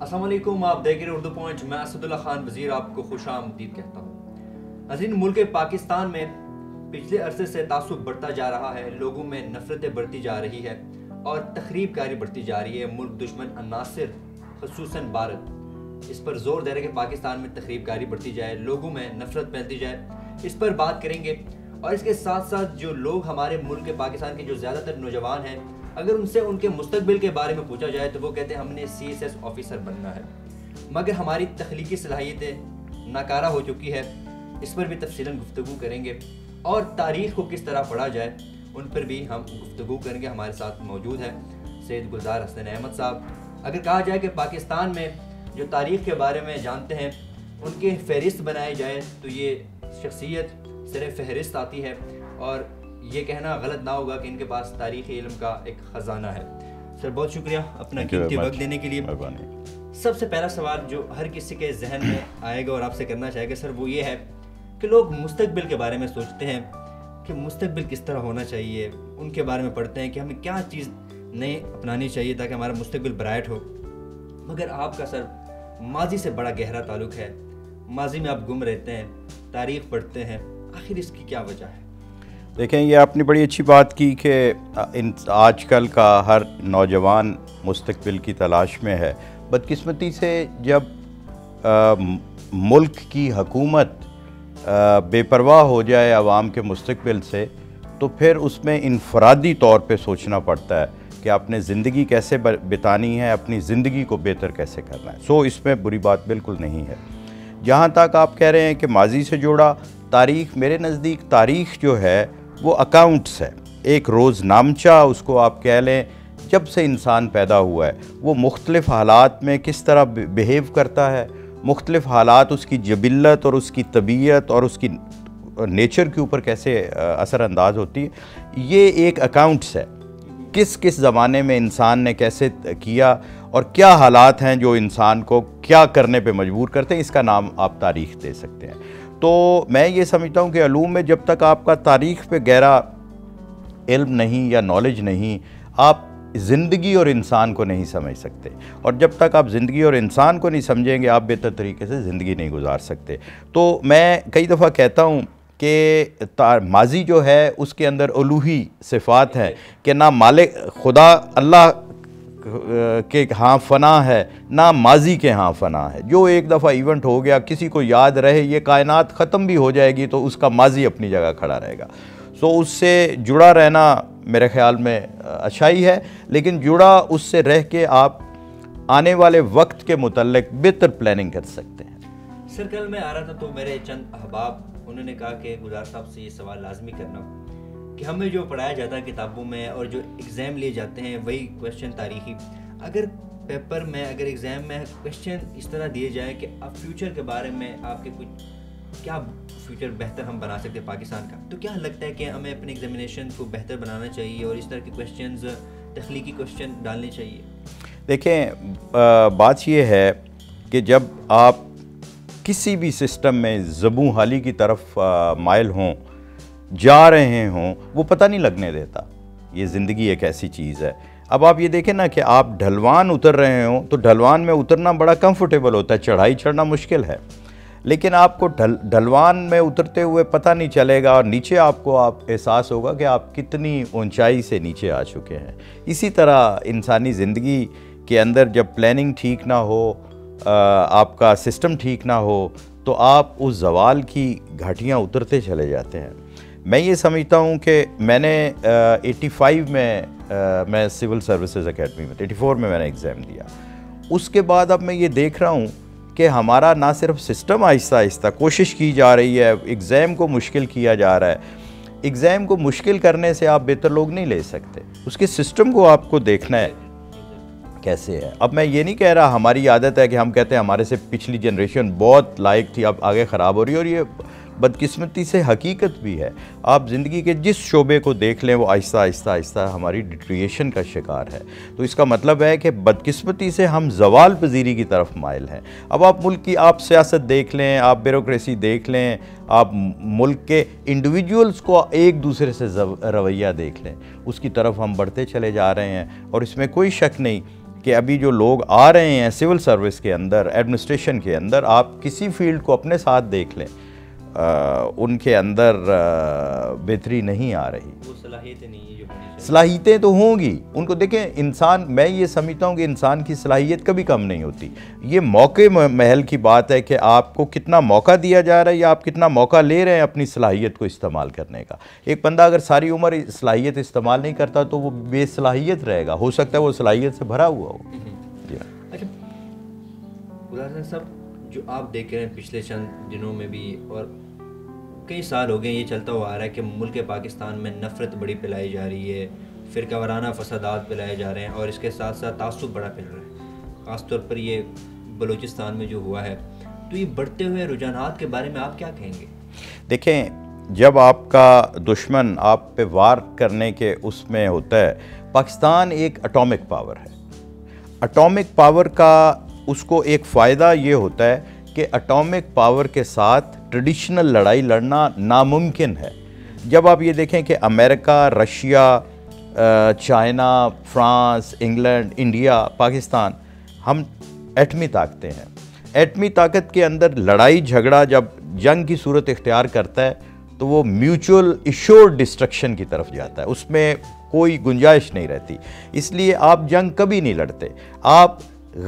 السلام علیکم، آپ دیکھ رہے اردو پوائنٹ. میں اسداللہ خان وزیر آپ کو خوش آمدید کہتا ہوں. ناظرین، ملک پاکستان میں پچھلے عرصے سے تعصب بڑھتا جا رہا ہے، لوگوں میں نفرتیں بڑھتی جا رہی ہے اور تخریب کاری بڑھتی جا رہی ہے. ملک دشمن عناصر خصوصاً بھارت اس پر زور دے رہے کہ پاکستان میں تخریب کاری بڑھتی جائے، لوگوں میں نفرت پھیلتی جائے. اس پر بات کریں گے. اور اس کے ساتھ ساتھ جو لوگ ہمارے ملک پاکستان کے جو زیادہ تر نوجوان ہیں، اگر ان سے ان کے مستقبل کے بارے میں پوچھا جائے تو وہ کہتے ہیں ہم نے CSS آفیسر بننا ہے، مگر ہماری تخلیقی صلاحیتیں ناکارہ ہو چکی ہے. اس پر بھی تفصیلاً گفتگو کریں گے اور تاریخ کو کس طرح پڑھا جائے ان پر بھی ہم گفتگو کریں گے. ہمارے ساتھ موجود ہے سید گلزار حسن احمد صاحب. اگر کہا جائے کہ پاکستان میں جو تاریخ کے بارے میں جانتے ہیں ان کی فہرست بنائی جائے تو یہ شخصیت سر فہرست آتی ہے، اور یہ کہنا غلط نہ ہوگا کہ ان کے پاس تاریخی علم کا ایک خزانہ ہے. سر بہت شکریہ اپنا قیمتی وقت دینے کے لیے. سب سے پہلا سوال جو ہر کسی کے ذہن میں آئے گا اور آپ سے کرنا چاہے گا سر، وہ یہ ہے کہ لوگ مستقبل کے بارے میں سوچتے ہیں کہ مستقبل کس طرح ہونا چاہیے، ان کے بارے میں پڑھتے ہیں کہ ہمیں کیا چیز نئی اپنانی چاہیے تاکہ ہمارا مستقبل برائٹ ہو. مگر آپ کا سر ماضی سے بڑا گہرا تعلق ہے، ماضی میں آپ گم رہتے ہیں، تاریخ پڑھتے ہیں، آخر اس کی کیا وجہ ہے؟ دیکھیں، یہ آپ نے بڑی اچھی بات کی کہ آج کل کا ہر نوجوان مستقبل کی تلاش میں ہے. بدقسمتی سے جب ملک کی حکومت بے پرواہ ہو جائے عوام کے مستقبل سے تو پھر اس میں انفرادی طور پہ سوچنا پڑتا ہے کہ آپ نے زندگی کیسے بتانی ہے، اپنی زندگی کو بہتر کیسے کرنا ہے. اس میں بری بات بالکل نہیں ہے. جہاں تک آپ کہہ رہے ہیں کہ ماضی سے جوڑا تاریخ، میرے نزدیک تاریخ جو ہے وہ اکاؤنٹس ہے، ایک روز نامچہ اس کو آپ کہہ لیں. جب سے انسان پیدا ہوا ہے وہ مختلف حالات میں کس طرح بیہیو کرتا ہے، مختلف حالات اس کی جبلت اور اس کی طبیعت اور اس کی نیچر کے اوپر کیسے اثر انداز ہوتی ہے، یہ ایک اکاؤنٹس ہے. کس کس زمانے میں انسان نے کیسے کیا اور کیا حالات ہیں جو انسان کو کیا کرنے پہ مجبور کرتے ہیں، اس کا نام آپ تاریخ دے سکتے ہیں. تو میں یہ سمجھتا ہوں کہ علوم میں جب تک آپ کا تاریخ پہ گہرا علم نہیں یا نالج نہیں، آپ زندگی اور انسان کو نہیں سمجھ سکتے، اور جب تک آپ زندگی اور انسان کو نہیں سمجھیں گے آپ بہتر طریقے سے زندگی نہیں گزار سکتے. تو میں کئی دفعہ کہتا ہوں کہ ماضی جو ہے اس کے اندر الوہی صفات ہیں کہ نہ مالک خدا اللہ کے ہاں فنا ہے، نہ ماضی کے ہاں فنا ہے. جو ایک دفعہ ایونٹ ہو گیا کسی کو یاد رہے، یہ کائنات ختم بھی ہو جائے گی تو اس کا ماضی اپنی جگہ کھڑا رہے گا. اس سے جڑا رہنا میرے خیال میں اچھائی ہے، لیکن جڑا اس سے رہ کے آپ آنے والے وقت کے متعلق بہتر پلاننگ کر سکتے ہیں. سر کل میں آ رہا تھا تو میرے چند احباب انہوں نے کہا کہ گلزار صاحب سے یہ سوال لازمی کرنا کہ ہمیں جو پڑھایا جاتا ہے کتابوں میں اور جو ایگزام لیے جاتے ہیں وہی کویشچن تاریخی، اگر پیپر میں اگر ایگزام میں کویشچن اس طرح دیے جائیں کہ اب فیوچر کے بارے میں آپ کے کچھ کیا فیوچر بہتر ہم بنا سکتے ہیں پاکستان کا، تو کیا لگتا ہے کہ ہمیں اپنے ایگزامینیشن کو بہتر بنانا چاہیے اور اس طرح کے کویشچنز تخلیقی کویشچن ڈالنے چاہیے؟ دیکھیں، بات یہ ہے کہ جب آپ کسی بھی سسٹم میں زبوں حالی کی طرف مائل ہوں، جا رہے ہوں، وہ پتہ نہیں لگنے دیتا. یہ زندگی ایک ایسی چیز ہے. اب آپ یہ دیکھیں نا کہ آپ ڈھلوان اتر رہے ہوں تو ڈھلوان میں اترنا بڑا کمفرٹیبل ہوتا ہے، چڑھائی چڑھنا مشکل ہے، لیکن آپ کو ڈھلوان میں اترتے ہوئے پتہ نہیں چلے گا اور نیچے آپ کو احساس ہوگا کہ آپ کتنی اونچائی سے نیچے آ چکے ہیں. اسی طرح انسانی زندگی کے اندر جب پلاننگ ٹھیک نہ ہو، آپ کا سسٹم ٹھیک نہ ہو تو آپ اس زوال کی گھاٹیاں اترتے چلے جاتے ہیں. میں یہ سمجھتا ہوں کہ میں نے 85 میں سول سروسز اکیڈمی میں 84 میں نے ایگزام دیا. اس کے بعد اب میں یہ دیکھ رہا ہوں کہ ہمارا نہ صرف سسٹم آہستہ آہستہ کوشش کی جا رہی ہے، ایگزام کو مشکل کیا جا رہا ہے. ایگزام کو مشکل کرنے سے آپ بہتر لوگ نہیں لے سکتے، اس کے سسٹم کو آپ کو دیکھنا ہے کیسے ہے. اب میں یہ نہیں کہہ رہا، ہماری عادت ہے کہ ہم کہتے ہیں ہمارے سے پچھلی جنریشن بہت لائق تھی، اب آگے خراب ہو رہی ہے، اور یہ بدقسمتی سے حقیقت بھی ہے. آپ زندگی کے جس شعبے کو دیکھ لیں وہ آہستہ آہستہ آہستہ ہماری ڈیٹریشن کا شکار ہے. تو اس کا مطلب ہے کہ بدقسمتی سے ہم زوال پذیری کی طرف مائل ہیں. اب آپ ملک کی آپ سیاست دیکھ لیں، آپ بیوروکریسی دیکھ لیں، آپ ملک کے انڈیویجولز کو ایک دوسرے سے رویہ دیکھ لیں، اس کی طرف ہم بڑھتے چلے جا رہے ہیں. اور اس میں کوئی شک نہیں کہ ابھی جو لوگ آ رہے ہیں سول سروس کے اندر، ایڈمنسٹریشن کے اندر، آپ کسی فیلڈ کو اپنے ساتھ دیکھ لیں، ان کے اندر بہتری نہیں آ رہی. وہ صلاحیتیں نہیں ہیں جو ہونی چاہیے. صلاحیتیں تو ہوں گی ان کو. دیکھیں انسان، میں یہ سمجھتا ہوں کہ انسان کی صلاحیت کبھی کم نہیں ہوتی. یہ موقع محل کی بات ہے کہ آپ کو کتنا موقع دیا جا رہا ہے یا آپ کتنا موقع لے رہے ہیں اپنی صلاحیت کو استعمال کرنے کا. ایک بندہ اگر ساری عمر صلاحیت استعمال نہیں کرتا تو وہ بے صلاحیت رہے گا. ہو سکتا ہے وہ صلاحیت سے بھرا ہوا ہو. اچھا گلزار صاحب، جو آپ دیکھ رہے ہیں پچھلے چند دنوں میں بھی اور کئی سال ہو گئے یہ چلتا ہوا آ رہا ہے کہ ملک پاکستان میں نفرت بڑی پھیلائی جا رہی ہے، فرقہ وارانہ فسادات پھیلائے جا رہے ہیں اور اس کے ساتھ ساتھ تعصب بڑا پھیل رہا ہے. خاص طور پر یہ بلوچستان میں جو ہوا ہے، تو یہ بڑھتے ہوئے رجحانات کے بارے میں آپ کیا کہیں گے؟ دیکھیں، جب آپ کا دشمن آپ پہ وار کرنے کے اس میں ہوتا ہے، پاکستان ایک اٹامک پاور ہے. اٹامک پاور کا اس کو ایک فائدہ یہ ہوتا ہے کہ اٹامک پاور کے ساتھ ٹریڈیشنل لڑائی لڑنا ناممکن ہے. جب آپ یہ دیکھیں کہ America, Russia, China, France, England, India, Pakistan, ہم ایٹمی طاقتیں ہیں. ایٹمی طاقت کے اندر لڑائی جھگڑا جب جنگ کی صورت اختیار کرتا ہے تو وہ میوچول ایشورڈ ڈسٹرکشن کی طرف جاتا ہے. اس میں کوئی گنجائش نہیں رہتی. اس لیے آپ جنگ کبھی نہیں لڑتے، آپ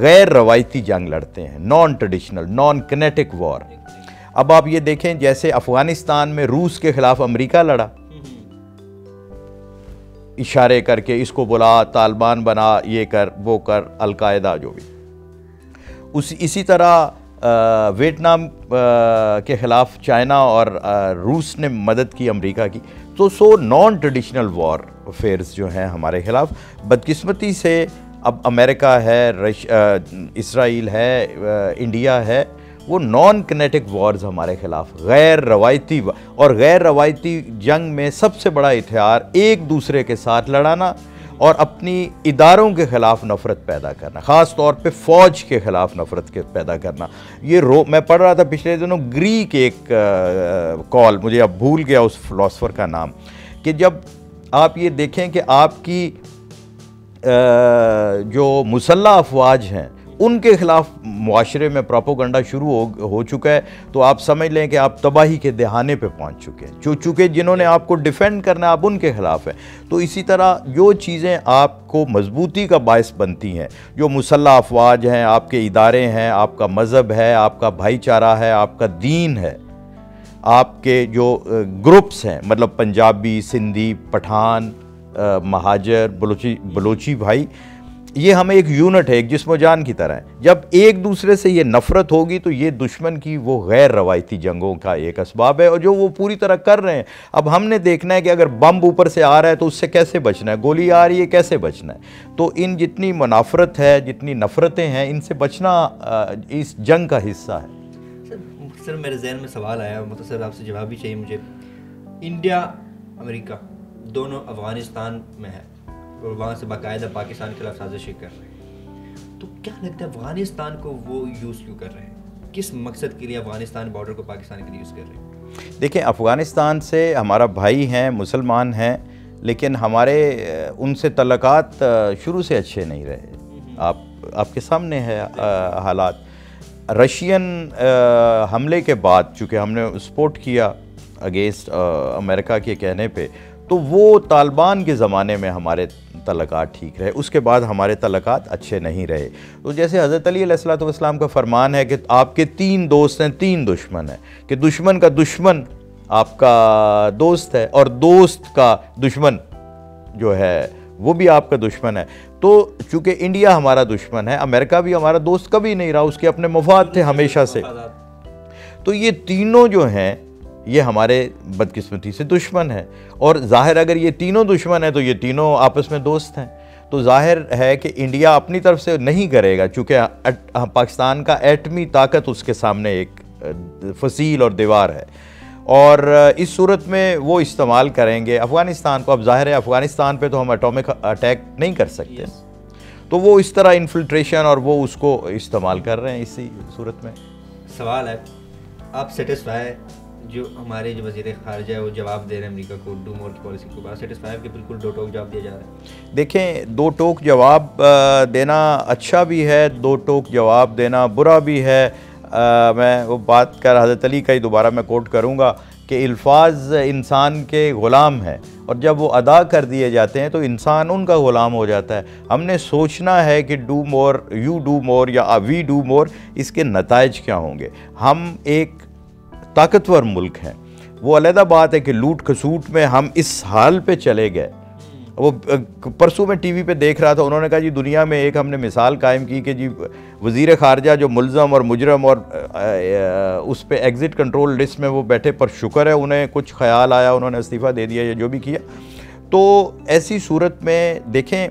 غیر روایتی جنگ لڑتے ہیں، نان ٹریڈیشنل، نان کنیٹک وار. اب آپ یہ دیکھیں جیسے افغانستان میں روس کے خلاف امریکہ لڑا، اشارے کر کے اس کو بلا، طالبان بنا، یہ کر وہ کر، القاعدہ جو بھی. اسی طرح ویتنام کے خلاف چائنا اور روس نے مدد کی امریکہ کی. تو نان ٹریڈیشنل وار افیئرز جو ہیں ہمارے خلاف. بدقسمتی سے اب امریکہ ہے، اسرائیل ہے، انڈیا ہے، وہ نان کنیٹک وارز ہمارے خلاف، غیر روایتی. اور غیر روایتی جنگ میں سب سے بڑا ہتھیار ایک دوسرے کے ساتھ لڑانا اور اپنی اداروں کے خلاف نفرت پیدا کرنا، خاص طور پہ فوج کے خلاف نفرت پیدا کرنا. یہ میں پڑھ رہا تھا پچھلے دنوں گریک ایک کال، مجھے اب بھول گیا اس فلاسفر کا نام، کہ جب آپ یہ دیکھیں کہ آپ کی جو مسلح افواج ہیں ان کے خلاف معاشرے میں پروپیگنڈا شروع ہو چکا ہے، تو آپ سمجھ لیں کہ آپ تباہی کے دہانے پہ پہنچ چکے ہیں. چونکہ جنہوں نے آپ کو ڈیفینڈ کرنا آپ ان کے خلاف ہیں. تو اسی طرح جو چیزیں آپ کو مضبوطی کا باعث بنتی ہیں، جو مسلح افواج ہیں، آپ کے ادارے ہیں، آپ کا مذہب ہے، آپ کا بھائی چارہ ہے، آپ کا دین ہے، آپ کے جو گروپس ہیں، مطلب پنجابی، سندھی، پٹھان، مہاجر، بلوچی بھائی، یہ ہمیں ایک یونٹ ہے، ایک جسم و جان کی طرح ہے. جب ایک دوسرے سے یہ نفرت ہوگی تو یہ دشمن کی وہ غیر روایتی جنگوں کا ایک اسباب ہے، اور جو وہ پوری طرح کر رہے ہیں. اب ہم نے دیکھنا ہے کہ اگر بم اوپر سے آ رہا ہے تو اس سے کیسے بچنا ہے، گولی آ رہی ہے کیسے بچنا ہے. تو ان جتنی منافرت ہے، جتنی نفرتیں ہیں، ان سے بچنا اس جنگ کا حصہ ہے. سر میرے ذہن میں سوال آیا، مختصر آپ سے جواب بھی چاہیے مجھے. انڈیا، امریکہ دونوں افغانستان میں ہے اور وہاں سے باقاعدہ پاکستان کے خلاف سازشیں کر رہے ہیں، تو کیا لگتا ہے افغانستان کو وہ یوز کیوں کر رہے ہیں؟ کس مقصد کے لیے افغانستان بارڈر کو پاکستان کے لیے یوز کر رہے ہیں؟ دیکھیں، افغانستان سے ہمارا بھائی ہیں، مسلمان ہیں، لیکن ہمارے ان سے تعلقات شروع سے اچھے نہیں رہے. آپ کے سامنے ہے حالات. رشین حملے کے بعد چونکہ ہم نے سپورٹ کیا اگینسٹ امریکہ کے کہنے پہ، تو وہ طالبان کے زمانے میں ہمارے تعلقات ٹھیک رہے. اس کے بعد ہمارے تعلقات اچھے نہیں رہے. تو جیسے حضرت علی علیہ السلام کا فرمان ہے کہ آپ کے 3 دوست ہیں، 3 دشمن ہیں، کہ دشمن کا دشمن آپ کا دوست ہے اور دوست کا دشمن جو ہے وہ بھی آپ کا دشمن ہے. تو چونکہ انڈیا ہمارا دشمن ہے، امریکہ بھی ہمارا دوست کبھی نہیں رہا، اس کے اپنے مفاد تھے ہمیشہ سے. تو یہ تینوں جو ہیں یہ ہمارے بدقسمتی سے دشمن ہیں. اور ظاہر اگر یہ تینوں دشمن ہیں تو یہ تینوں آپس میں دوست ہیں. تو ظاہر ہے کہ انڈیا اپنی طرف سے نہیں کرے گا، چونکہ پاکستان کا ایٹمی طاقت اس کے سامنے ایک فصیل اور دیوار ہے، اور اس صورت میں وہ استعمال کریں گے افغانستان کو. اب ظاہر ہے افغانستان پہ تو ہم اٹامک اٹیک نہیں کر سکتے، تو وہ اس طرح انفلٹریشن اور وہ اس کو استعمال کر رہے ہیں. اسی صورت میں سوال ہے، آپ سیٹسفائی جو ہمارے جو وزیر خارجہ ہے وہ جواب دے رہے ہیں امریکہ کو ڈو مور کی پالیسی کو، بات سیٹسفائی کہ بالکل دو ٹوک جواب دیا جا رہا ہے؟ دیکھیں، دو ٹوک جواب دینا اچھا بھی ہے، دو ٹوک جواب دینا برا بھی ہے۔ میں وہ بات کر حضرت علی کا ہی دوبارہ میں کوٹ کروں گا کہ الفاظ انسان کے غلام ہیں، اور جب وہ ادا کر دیے جاتے ہیں تو انسان ان کا غلام ہو جاتا ہے۔ ہم نے سوچنا ہے کہ do more, you do more یا وی ڈو مور، اس کے نتائج کیا ہوں گے۔ ہم ایک طاقتور ملک ہیں، وہ علیحدہ بات ہے کہ لوٹ کھسوٹ میں ہم اس حال پہ چلے گئے۔ وہ پرسوں میں ٹی وی پہ دیکھ رہا تھا، انہوں نے کہا جی دنیا میں ایک ہم نے مثال قائم کی کہ جی وزیر خارجہ جو ملزم اور مجرم اور اس پہ ایگزٹ کنٹرول لسٹ میں وہ بیٹھے، پر شکر ہے انہیں کچھ خیال آیا، انہوں نے استعفیٰ دے دیا یا جو بھی کیا۔ تو ایسی صورت میں دیکھیں،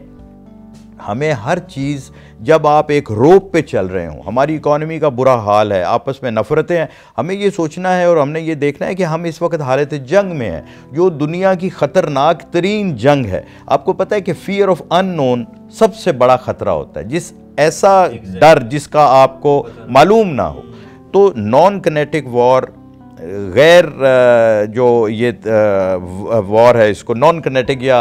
ہمیں ہر چیز، جب آپ ایک روپ پہ چل رہے ہوں، ہماری اکانومی کا برا حال ہے، آپس میں نفرتیں ہیں، ہمیں یہ سوچنا ہے اور ہم نے یہ دیکھنا ہے کہ ہم اس وقت حالت جنگ میں ہیں، جو دنیا کی خطرناک ترین جنگ ہے۔ آپ کو پتہ ہے کہ فیئر آف ان نون سب سے بڑا خطرہ ہوتا ہے، جس ایسا ڈر جس کا آپ کو معلوم نہ ہو۔ تو نان کنیٹک وار، غیر جو یہ وار ہے، اس کو نان کنیٹک یا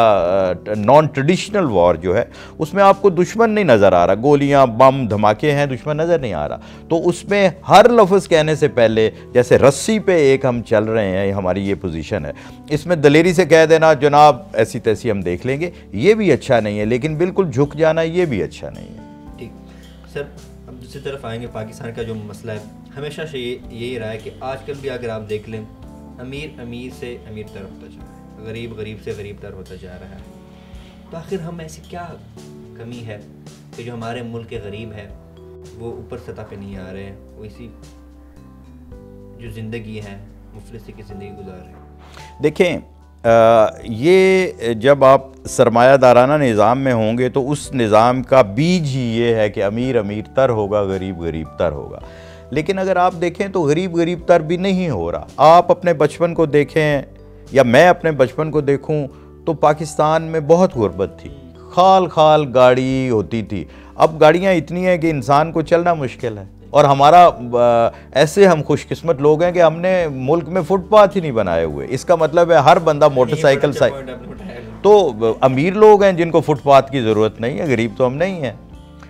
نان ٹریڈیشنل وار جو ہے، اس میں آپ کو دشمن نہیں نظر آ رہا، گولیاں بم دھماکے ہیں، دشمن نظر نہیں آ رہا۔ تو اس میں ہر لفظ کہنے سے پہلے، جیسے رسی پہ ایک ہم چل رہے ہیں، ہماری یہ پوزیشن ہے، اس میں دلیری سے کہہ دینا جناب ایسی تیسی ہم دیکھ لیں گے، یہ بھی اچھا نہیں ہے، لیکن بالکل جھک جانا یہ بھی اچھا نہیں ہے۔ ٹھیک سر، اب دوسری طرف آئیں گے، پاکستان کا جو مسئلہ ہے ہمیشہ سے یہی رہا ہے کہ آج کل بھی اگر آپ دیکھ لیں، امیر سے امیر تر ہوتا جا رہا ہے، غریب سے غریب تر ہوتا جا رہا ہے۔ تو آخر ہم ایسی کیا کمی ہے کہ جو ہمارے ملک کے غریب ہے وہ اوپر سطح پہ نہیں آ رہے ہیں، وہ اسی جو زندگی ہے مفلسی کی زندگی گزار رہے ہیں؟ دیکھیں، یہ جب آپ سرمایہ دارانہ نظام میں ہوں گے تو اس نظام کا بیج ہی یہ ہے کہ امیر تر ہوگا، غریب تر ہوگا۔ لیکن اگر آپ دیکھیں تو غریب تر بھی نہیں ہو رہا۔ آپ اپنے بچپن کو دیکھیں یا میں اپنے بچپن کو دیکھوں تو پاکستان میں بہت غربت تھی، خال گاڑی ہوتی تھی۔ اب گاڑیاں اتنی ہیں کہ انسان کو چلنا مشکل ہے، اور ہمارا ایسے ہم خوش قسمت لوگ ہیں کہ ہم نے ملک میں فٹ پاتھ ہی نہیں بنائے ہوئے۔ اس کا مطلب ہے ہر بندہ موٹر سائیکل تو امیر لوگ ہیں جن کو فٹ پاتھ کی ضرورت نہیں ہے، غریب تو ہم نہیں ہیں۔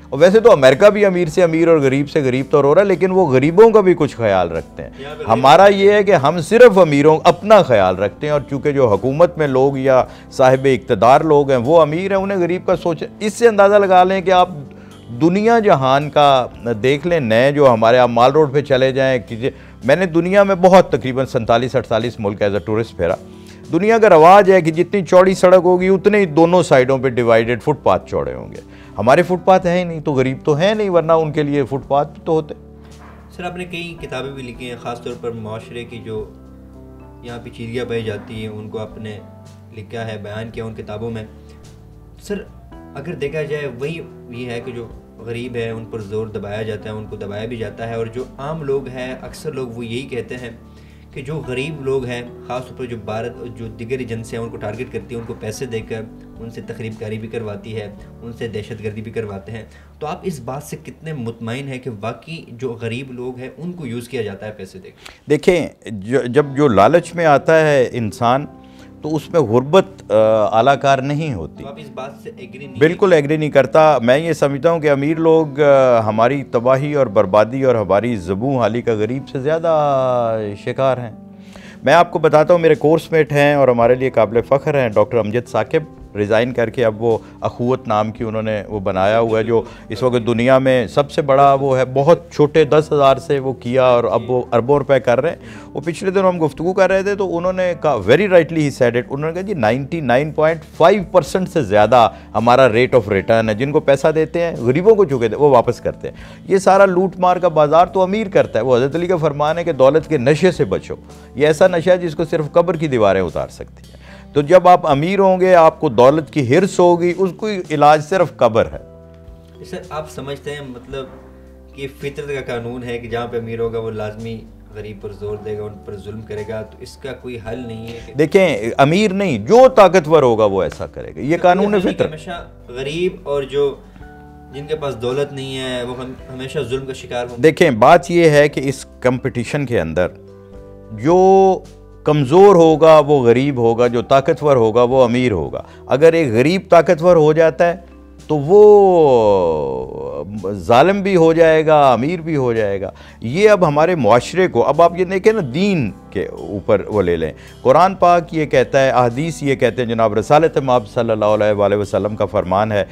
اور ویسے تو امریکہ بھی امیر سے امیر اور غریب سے غریب تو ہو رہا ہے، لیکن وہ غریبوں کا بھی کچھ خیال رکھتے ہیں۔ ہمارا یہ ہے کہ ہم صرف امیروں اپنا خیال رکھتے ہیں، اور چونکہ جو حکومت میں لوگ یا صاحب اقتدار لوگ ہیں وہ امیر ہیں، انہیں غریب کا سوچیں۔ اس سے اندازہ لگا لیں کہ آپ دنیا جہان کا دیکھ لیں، نئے جو ہمارے آپ مال روڈ پہ چلے جائیں، میں نے دنیا میں بہت تقریباً 47-48 ملک ایز اے ٹورسٹ پھیرا۔ دنیا کا رواج ہے کہ جتنی چوڑی سڑک ہوگی اتنے ہی دونوں سائڈوں پہ ڈیوائیڈڈ فٹ پاتھ چوڑے ہوں گے۔ ہمارے فٹ پاتھ ہیں ہی نہیں، تو غریب تو ہیں نہیں، ورنہ ان کے لیے فٹ پاتھ تو ہوتے۔ سر، آپ نے کئی کتابیں بھی لکھی ہیں، خاص طور پر معاشرے کی جو یہاں پیچیدگیاں پائی جاتی ہیں ان کو آپ نے لکھا ہے، بیان کیا ان کتابوں میں۔ سر، اگر دیکھا جائے وہی یہ ہے کہ جو غریب ہے ان پر زور دبایا جاتا ہے، ان کو دبایا بھی جاتا ہے، اور جو عام لوگ ہیں اکثر لوگ وہ یہی کہتے ہیں کہ جو غریب لوگ ہیں، خاص طور پر جو بھارت اور جو دیگر ایجنسیاں ہیں ان کو ٹارگٹ کرتی ہیں، ان کو پیسے دے کر ان سے تخریب کاری بھی کرواتی ہے، ان سے دہشت گردی بھی کرواتے ہیں۔ تو آپ اس بات سے کتنے مطمئن ہیں کہ واقعی جو غریب لوگ ہیں ان کو یوز کیا جاتا ہے پیسے دے کر؟ دیکھیں، جب جو لالچ میں آتا ہے انسان تو اس میں غربت اعلیٰ کار نہیں ہوتی۔ آپ اس بات سے ایگری نہیں؟ بالکل ایگری نہیں کرتا۔ میں یہ سمجھتا ہوں کہ امیر لوگ ہماری تباہی اور بربادی اور ہماری زبوں حالی کا غریب سے زیادہ شکار ہیں۔ میں آپ کو بتاتا ہوں، میرے کورس میٹ ہیں اور ہمارے لیے قابل فخر ہیں، ڈاکٹر امجد ثاقب، ریزائن کر کے اب وہ اخوت نام کی انہوں نے وہ بنایا ہوا ہے، جو اس وقت دنیا میں سب سے بڑا وہ ہے۔ بہت چھوٹے 10,000 سے وہ کیا اور اب وہ اربوں روپے کر رہے ہیں۔ وہ پچھلے دنوں ہم گفتگو کر رہے تھے تو انہوں نے کہا، very rightly he said it, انہوں نے کہا جی 99.5% سے زیادہ ہمارا ریٹ آف ریٹرن ہے، جن کو پیسہ دیتے ہیں غریبوں کو چکے وہ واپس کرتے ہیں۔ یہ سارا لوٹ مار کا بازار تو امیر کرتا ہے۔ وہ حضرت علی کا فرمان ہے کہ دولت کے نشے سے بچو، یہ ایسا نشہ ہے جس کو صرف قبر کی دیواریں اتار سکتی ہیں۔ تو جب آپ امیر ہوں گے، آپ کو دولت کی ہرس ہوگی، اس کو علاج صرف قبر ہے۔ سر، آپ سمجھتے ہیں مطلب کہ فطرت کا قانون ہے کہ جہاں پہ امیر ہوگا وہ لازمی غریب پر زور دے گا، ان پر ظلم کرے گا، تو اس کا کوئی حل نہیں ہے؟ دیکھیں، امیر نہیں، جو طاقتور ہوگا وہ ایسا کرے گا، یہ قانون ہے فطرت۔ ہمیشہ غریب اور جو جن کے پاس دولت نہیں ہے وہ ہمیشہ ظلم کا شکار ہوں۔ دیکھیں، بات یہ ہے کہ اس کمپٹیشن کے اندر جو کمزور ہوگا وہ غریب ہوگا، جو طاقتور ہوگا وہ امیر ہوگا۔ اگر ایک غریب طاقتور ہو جاتا ہے تو وہ ظالم بھی ہو جائے گا، امیر بھی ہو جائے گا۔ یہ اب ہمارے معاشرے کو، اب آپ یہ دیکھیں نا، دین کے اوپر وہ لے لیں، قرآن پاک یہ کہتا ہے، احادیث یہ کہتے ہیں، جناب رسالت مآب صلی اللہ علیہ وآلہ وسلم کا فرمان ہے،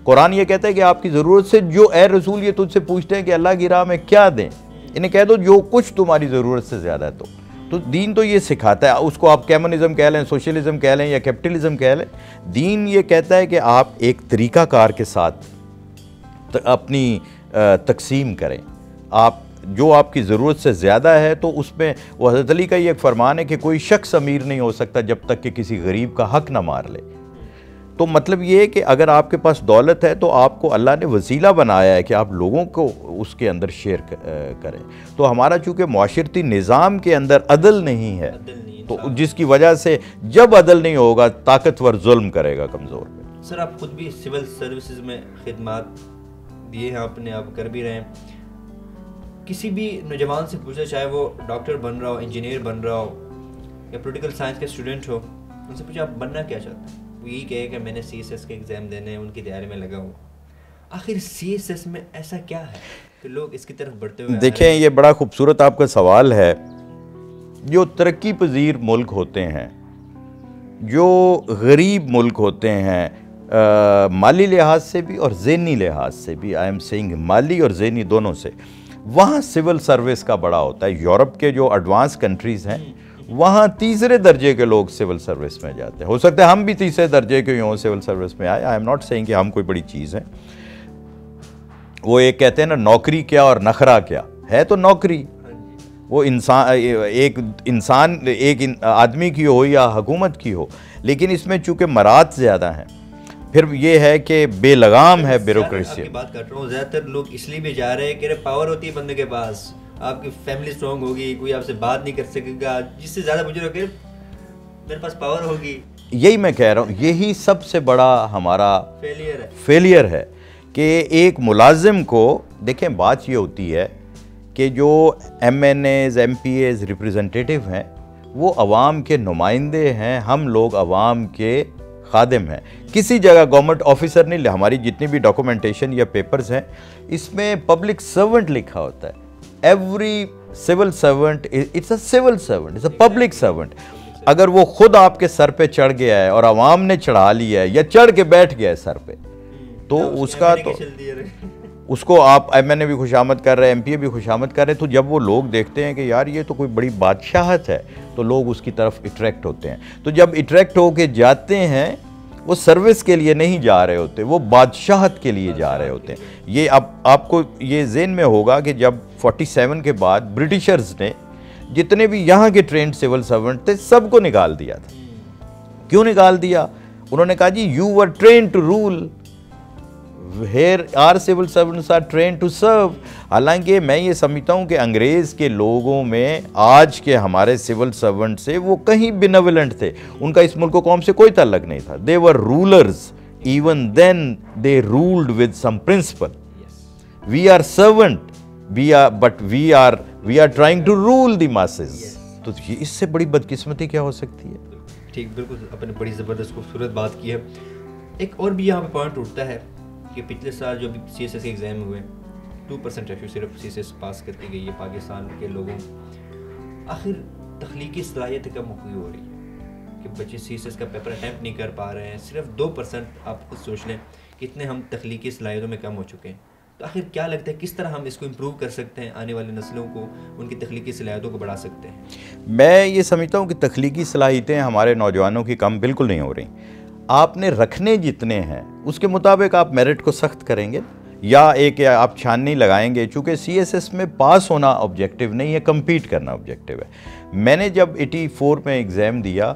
قرآن یہ کہتا ہے کہ آپ کی ضرورت سے جو، اے رسول یہ تجھ سے پوچھتے ہیں کہ اللہ کی راہ میں کیا دیں، انہیں کہہ دو جو کچھ تمہاری ضرورت سے زیادہ ہے۔ تو دین تو یہ سکھاتا ہے، اس کو آپ کیمونزم کہہ لیں، سوشلزم کہہ لیں یا کیپٹلزم کہہ لیں، دین یہ کہتا ہے کہ آپ ایک طریقہ کار کے ساتھ اپنی تقسیم کریں، آپ جو آپ کی ضرورت سے زیادہ ہے تو اس میں، وہ حضرت علی کا یہ ایک فرمان ہے کہ کوئی شخص امیر نہیں ہو سکتا جب تک کہ کسی غریب کا حق نہ مار لے۔ تو مطلب یہ ہے کہ اگر آپ کے پاس دولت ہے تو آپ کو اللہ نے وسیلہ بنایا ہے کہ آپ لوگوں کو اس کے اندر شیئر کریں۔ تو ہمارا چونکہ معاشرتی نظام کے اندر عدل نہیں ہے، تو جس کی وجہ سے جب عدل نہیں ہوگا طاقتور ظلم کرے گا کمزور پہ۔ سر آپ خود بھی سول سروسز میں خدمات دیے ہیں، آپ نے، آپ کر بھی رہے ہیں، کسی بھی نوجوان سے پوچھا، چاہے وہ ڈاکٹر بن رہا ہو، انجینئر بن رہا ہو یا پولیٹیکل سائنس کے اسٹوڈنٹ ہو، ان سے پوچھا آپ بننا کیا چاہتے ہیں، وہ یہی کہے کہ میں نے سی ایس ایس کے ایگزام دینے ہیں، ان کی تیاری میں لگا ہوں۔ آخر سی ایس ایس میں ایسا کیا ہے کہ لوگ اس کی طرف بڑھتے ہوئے؟ دیکھیں یہ بڑا خوبصورت آپ کا سوال ہے۔ جو ترقی پذیر ملک ہوتے ہیں، جو غریب ملک ہوتے ہیں، مالی لحاظ سے بھی اور ذہنی لحاظ سے بھی، آئی ایم سیئنگ مالی اور ذہنی دونوں سے، وہاں سول سروس کا بڑا ہوتا ہے۔ یورپ کے جو ایڈوانس کنٹریز ہیں وہاں تیسرے درجے کے لوگ سول سروس میں جاتے ہیں۔ ہو سکتا ہے ہم بھی تیسرے درجے کے ہوں سول سروس میں آئے، آئی ایم ناٹ سیئنگ کہ ہم کوئی بڑی چیز ہیں۔ وہ ایک کہتے ہیں نا، نوکری کیا اور نخرہ کیا ہے، تو نوکری وہ ایک آدمی کی ہو یا حکومت کی ہو، لیکن اس میں چونکہ مراد زیادہ ہیں، پھر یہ ہے کہ بے لگام ہے بیوروکریسی۔ آپ کی بات کر رہا ہوں، زیادہ تر لوگ اس لیے بھی جا رہے ہیں کہ پاور ہوتی ہے بندے کے پاس، آپ کی فیملی اسٹرانگ ہوگی، کوئی آپ سے بات نہیں کر سکے گا، جس سے زیادہ مجھے کہ میرے پاس پاور ہوگی۔ یہی میں کہہ رہا ہوں، یہی سب سے بڑا ہمارا فیلئر ہے کہ ایک ملازم کو، دیکھیں بات یہ ہوتی ہے کہ جو M N As, M P As, representative ہیں، وہ عوام کے نمائندے ہیں، ہم لوگ عوام کے خادم ہیں۔ کسی جگہ گورنمنٹ آفیسر نہیں، ہماری جتنی بھی ڈاکومنٹیشن یا پیپرز ہیں اس میں پبلک سرونٹ لکھا ہوتا ہے۔ Every civil servant it's a civil servant, it's a public servant. اگر وہ خود آپ کے سر پہ چڑھ گیا ہے اور عوام نے چڑھا لیا ہے یا چڑھ کے بیٹھ گیا ہے سر پہ، تو اس کا تو اس کو آپ ایم این اے بھی خوشامد کر رہے ہیں، ایم پی اے بھی خوشامد کر رہے ہیں، تو جب وہ لوگ دیکھتے ہیں کہ یار یہ تو کوئی بڑی بادشاہت ہے، تو لوگ اس کی طرف اٹریکٹ ہوتے ہیں۔ تو جب اٹریکٹ ہو کے جاتے ہیں، وہ سروس کے لیے نہیں جا رہے ہوتے، وہ بادشاہت کے لیے جا رہے ہوتے ہیں۔ یہ اب آپ کو یہ ذہن میں ہوگا کہ جب 47 کے بعد برٹشرز نے جتنے بھی یہاں کے ٹرینڈ سول سرونٹ تھے سب کو نکال دیا تھا۔ کیوں نکال دیا؟ انہوں نے کہا جی you were trained to rule, here are civil servants are trained to serve. حالانکہ میں یہ سمجھتا ہوں کہ انگریز کے لوگوں میں آج کے ہمارے سول سرونٹ سے وہ کہیں بینیولنٹ تھے، ان کا اس ملک و قوم سے کوئی تعلق نہیں تھا۔ They were rulers, even then they ruled with some principle. We are servant, but we are trying to rule the masses. تو اس سے بڑی بدقسمتی کیا ہو سکتی ہے؟ ٹھیک، بالکل آپ نے بڑی زبردست خوبصورت بات کی ہے۔ ایک اور بھی یہاں پہ پوائنٹ اٹھتا ہے کہ پچھلے سال جو بھی سی ایس ایس کے ایگزام ہوئے، 2% ریشو صرف سی ایس ایس پاس کر کے گئی ہے پاکستان کے لوگوں۔ آخر تخلیقی صلاحیت کم ہو رہی ہے کہ بچے سی ایس ایس کا پیپر اٹیمپٹ نہیں کر پا رہے ہیں، صرف 2%۔ آپ خود سوچ لیں کتنے ہم تخلیقی صلاحیتوں میں کم ہو چکے ہیں۔ تو آخر کیا لگتا ہے کس طرح ہم اس کو امپروو کر سکتے ہیں، آنے والی نسلوں کو ان کی تخلیقی صلاحیتوں کو بڑھا سکتے ہیں؟ میں یہ سمجھتا ہوں کہ تخلیقی صلاحیتیں ہمارے نوجوانوں کی کم بالکل نہیں ہو رہی۔ آپ نے رکھنے جتنے ہیں اس کے مطابق آپ میرٹ کو سخت کریں گے، یا ایک آپ چھاننی لگائیں گے، چونکہ سی ایس ایس میں پاس ہونا آبجیکٹیو نہیں ہے، کمپیٹ کرنا آبجیکٹیو ہے۔ میں نے جب 84 میں ایگزام دیا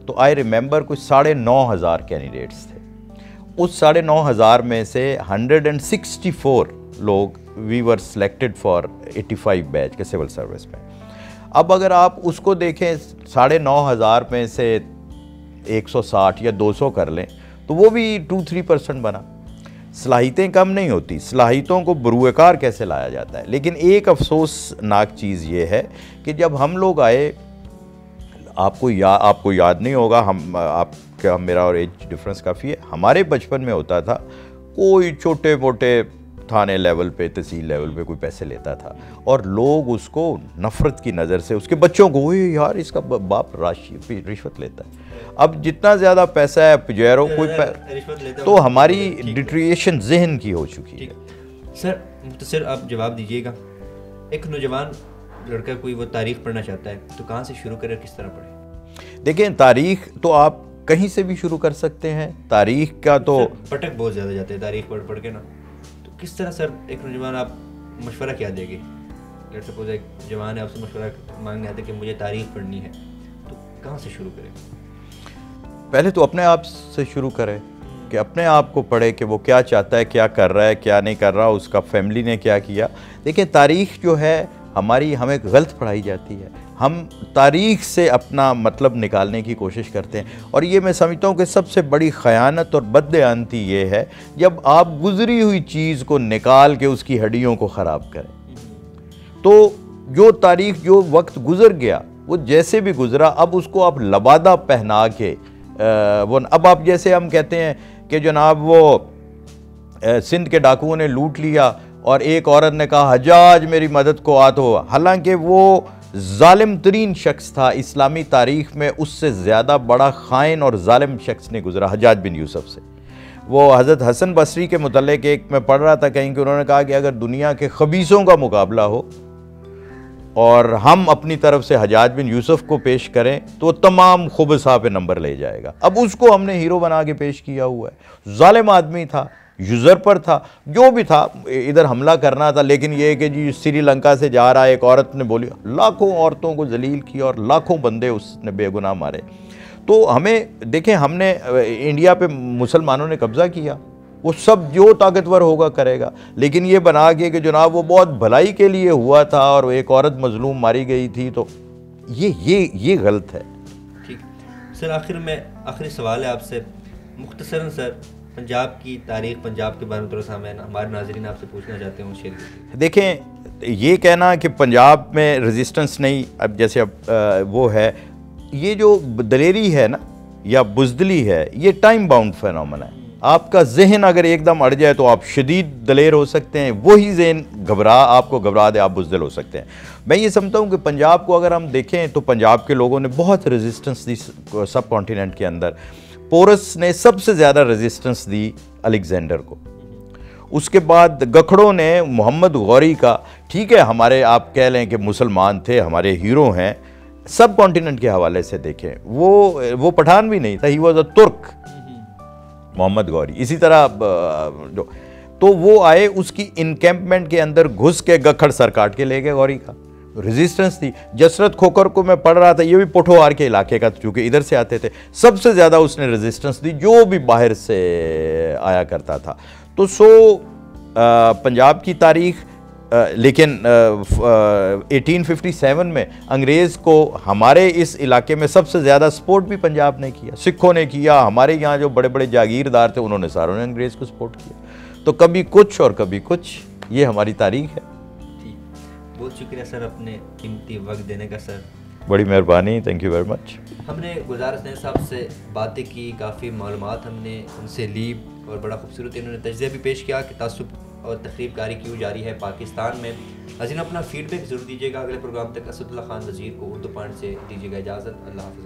تو آئی ریممبر کچھ 9,500 کینڈیڈیٹس تھے۔ اس 9,500 میں سے 164 لوگ وی ور سلیکٹڈ فار 85 بیچ کے سول سروس میں۔ اب اگر آپ اس کو دیکھیں 9,500 میں سے 160 یا 200 کر لیں تو وہ بھی 2-3% بنا۔ صلاحیتیں کم نہیں ہوتی، صلاحیتوں کو بروئے کار کیسے لایا جاتا ہے۔ لیکن ایک افسوسناک چیز یہ ہے کہ جب ہم لوگ آئے آپ کو یاد نہیں ہوگا، میرا اور ایج ڈفرنس کافی ہے، ہمارے بچپن میں ہوتا تھا کوئی چھوٹے موٹے تھانے لیول پہ، تحصیل لیول پہ کوئی پیسے لیتا تھا اور لوگ اس کو نفرت کی نظر سے، اس کے بچوں کو، وہ یار اس کا باپ رشوت لیتا ہے. اب جتنا زیادہ پیسہ ہے پجیروں کوئی تو ہماری ڈیٹریشن ذہن کی ہو چکی ہے. سر مختصر آپ جواب دیجیے گا، ایک نوجوان لڑکا کوئی وہ تاریخ پڑھنا چاہتا ہے تو کہاں سے شروع کرے، کس طرح پڑھے؟ دیکھیں تاریخ تو آپ کہیں سے بھی شروع کر سکتے ہیں. تاریخ کا تو پٹک بہت زیادہ جاتے ہیں تاریخ پڑھ کے نا، تو کس طرح سر ایک نوجوان آپ مشورہ کیا دیں گے؟ لیٹس سپوز ایک جوان ہے، آپ سے مشورہ مانگنے آتے کہ مجھے تاریخ پڑھنی ہے، تو کہاں سے شروع کریں؟ پہلے تو اپنے آپ سے شروع کرے کہ اپنے آپ کو پڑھے کہ وہ کیا چاہتا ہے، کیا کر رہا ہے، کیا نہیں کر رہا، اس کا فیملی نے کیا کیا. دیکھیں تاریخ جو ہے ہمیں غلط پڑھائی جاتی ہے. ہم تاریخ سے اپنا مطلب نکالنے کی کوشش کرتے ہیں، اور یہ میں سمجھتا ہوں کہ سب سے بڑی خیانت اور بددیانتی یہ ہے جب آپ گزری ہوئی چیز کو نکال کے اس کی ہڈیوں کو خراب کریں. تو جو تاریخ، جو وقت گزر گیا، وہ جیسے بھی گزرا، اب اس کو آپ لبادہ پہنا کے اب آپ جیسے ہم کہتے ہیں کہ جناب وہ سندھ کے ڈاکوؤں نے لوٹ لیا اور ایک عورت نے کہا حجاج میری مدد کو آ تو، حالانکہ وہ ظالم ترین شخص تھا اسلامی تاریخ میں، اس سے زیادہ بڑا خائن اور ظالم شخص نے گزرا حجاج بن یوسف سے. وہ حضرت حسن بصری کے متعلق ایک میں پڑھ رہا تھا کہیں کہ انہوں نے کہا کہ اگر دنیا کے خبیثوں کا مقابلہ ہو اور ہم اپنی طرف سے حجاج بن یوسف کو پیش کریں تو وہ تمام خبثاء پہ نمبر لے جائے گا. اب اس کو ہم نے ہیرو بنا کے پیش کیا ہوا ہے. ظالم آدمی تھا، یوزرپر تھا، جو بھی تھا، ادھر حملہ کرنا تھا، لیکن یہ کہ جی سری لنکا سے جا رہا ہے، ایک عورت نے بولی، لاکھوں عورتوں کو ذلیل کیا اور لاکھوں بندے اس نے بے گناہ مارے. تو ہمیں دیکھیں، ہم نے انڈیا پہ مسلمانوں نے قبضہ کیا، وہ سب جو طاقتور ہوگا کرے گا، لیکن یہ بنا کے کہ جناب وہ بہت بھلائی کے لیے ہوا تھا اور ایک عورت مظلوم ماری گئی تھی، تو یہ غلط ہے. ٹھیک سر، آخر میں آخری سوال ہے آپ سے مختصراً. سر پنجاب کی تاریخ، پنجاب کے بارے میں تھوڑا سا ہمارے ناظرین آپ سے پوچھنا چاہتے ہوں، شیئر کیجیے. دیکھیں یہ کہنا کہ پنجاب میں ریزسٹنس نہیں، اب جیسے وہ ہے، یہ جو دلیری ہے نا یا بزدلی ہے، یہ ٹائم باؤنڈ فینومنا ہے. آپ کا ذہن اگر ایک دم اڑ جائے تو آپ شدید دلیر ہو سکتے ہیں، وہی ذہن آپ کو گھبرا دے، آپ بزدل ہو سکتے ہیں. میں یہ سمجھتا ہوں کہ پنجاب کو اگر ہم دیکھیں تو پنجاب کے لوگوں نے بہت ریزسٹنس دی سب کانٹیننٹ کے اندر. پورس نے سب سے زیادہ ریزسٹنس دی الیگزینڈر کو. اس کے بعد گکھڑوں نے محمد غوری کا، ٹھیک ہے ہمارے آپ کہہ لیں کہ مسلمان تھے، ہمارے ہیرو ہیں، سب کانٹیننٹ کے حوالے سے دیکھیں، وہ پٹھان بھی نہیں تھا، ہی واز اے ترک، محمد غوری. اسی طرح تو وہ آئے، اس کی انکیمپمنٹ کے اندر گھس کے گکھڑ سر کاٹ کے لے گئے غوری کا. ریزسٹنس تھی. جسرت کھوکر کو میں پڑھ رہا تھا، یہ بھی پوٹھوہار کے علاقے کا، چونکہ ادھر سے آتے تھے، سب سے زیادہ اس نے ریزسٹنس دی جو بھی باہر سے آیا کرتا تھا. تو پنجاب کی تاریخ، لیکن 1857 میں انگریز کو ہمارے اس علاقے میں سب سے زیادہ سپورٹ بھی پنجاب نے کیا، سکھوں نے کیا، ہمارے یہاں جو بڑے بڑے جاگیردار تھے انہوں نے ساروں نے انگریز کو سپورٹ کیا. تو کبھی کچھ اور کبھی کچھ، یہ ہماری تاریخ ہے. بہت شکریہ سر اپنے قیمتی وقت دینے کا. سر بڑی مہربانی، تھینک یو ویری مچ. ہم نے گزار حسنین صاحب سے باتیں کی، کافی معلومات ہم نے ان سے لی، اور بڑا خوبصورت انہوں نے تجزیہ بھی پیش کیا کہ تعصب اور تخریب کاری کیوں جاری ہے پاکستان میں. ناظرین اپنا فیڈ بیک ضرور دیجیے گا. اگلے پروگرام تک اسد اللہ خان وزیر کو اردو پوائنٹ سے دیجیے گا اجازت. اللہ حافظ.